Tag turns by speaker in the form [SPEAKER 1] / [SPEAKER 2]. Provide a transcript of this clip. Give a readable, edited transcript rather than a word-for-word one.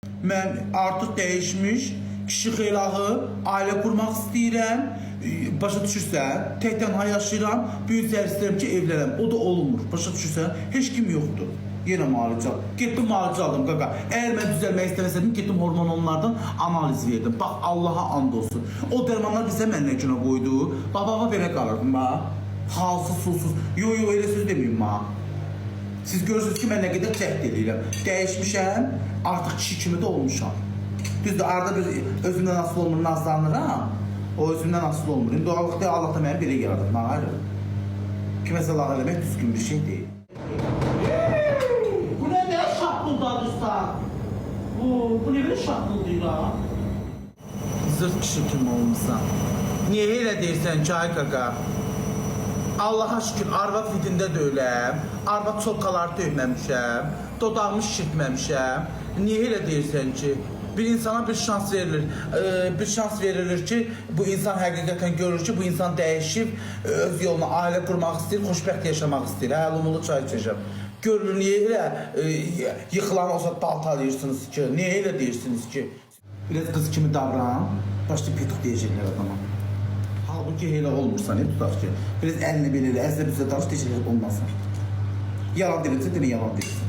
[SPEAKER 1] Mən artıq dəyişmiş, kişi xeylahı, ailə qurmaq istəyirəm. Başa düşürsən, tək tənha yaşayıram, büyücər istəyirəm ki, evlənəm. O da olmur. Başa düşürsən, heç kim yoxdur. Yenə müalicə aldım. Getdim müalicə aldım qaqa. Əgər mən düzəlmək istəməsədim, getdim hormonlardan analiz verdim. Bax, Allaha and olsun. O dərmanlar bizə mənlə günə qoydu. Baba belə qalırdım bax. Halsız, sulsuz. Yo, elə söz deməyim bax. Siz görürsünüz ki, mən nə qədər cəhd edirəm. Dəyişmişəm, artıq kişi kimi də olmuşam. Düzdür, arada bir özümdən asıl olmur, nazlanıram. O özümdən asıl olmur. Doğallıqda Allah da mənə belə yaradır, mən ayrı. Kiməsə lağ eləmək düzgün bir şey deyil. Bu nə də şaqqıldadırsan? Bu nə belə şaqqıldayır ha? Zırt kişi kimi olmuşsan. Niyə elə deyirsən ki, ay qaqa? Allaha şükür, arvad vidində döyləm, arvad çolkaları döyməmişəm, dodağımı şişirtməmişəm. Niyə elə deyirsən ki, bir insana bir şans verilir, ki, bu insan həqiqətən görür ki, bu insan dəyişib, öz yoluna ailə qurmaq istəyir, xoşbəxt yaşamaq istəyir, lumulu çay içəcəm. Görülür, niyə elə yıxılan olsa daltalayırsınız ki, niyə elə deyirsiniz ki, biraz qız kimi davran, başta petuk deyəcəklər adama. Halbuki elə olmursa, ne tutaq ki, biraz əlini belə, əzlə bizə danış, deyəcəklər olmasın. Yalan deyilsə, deyil, yalan deyilsin.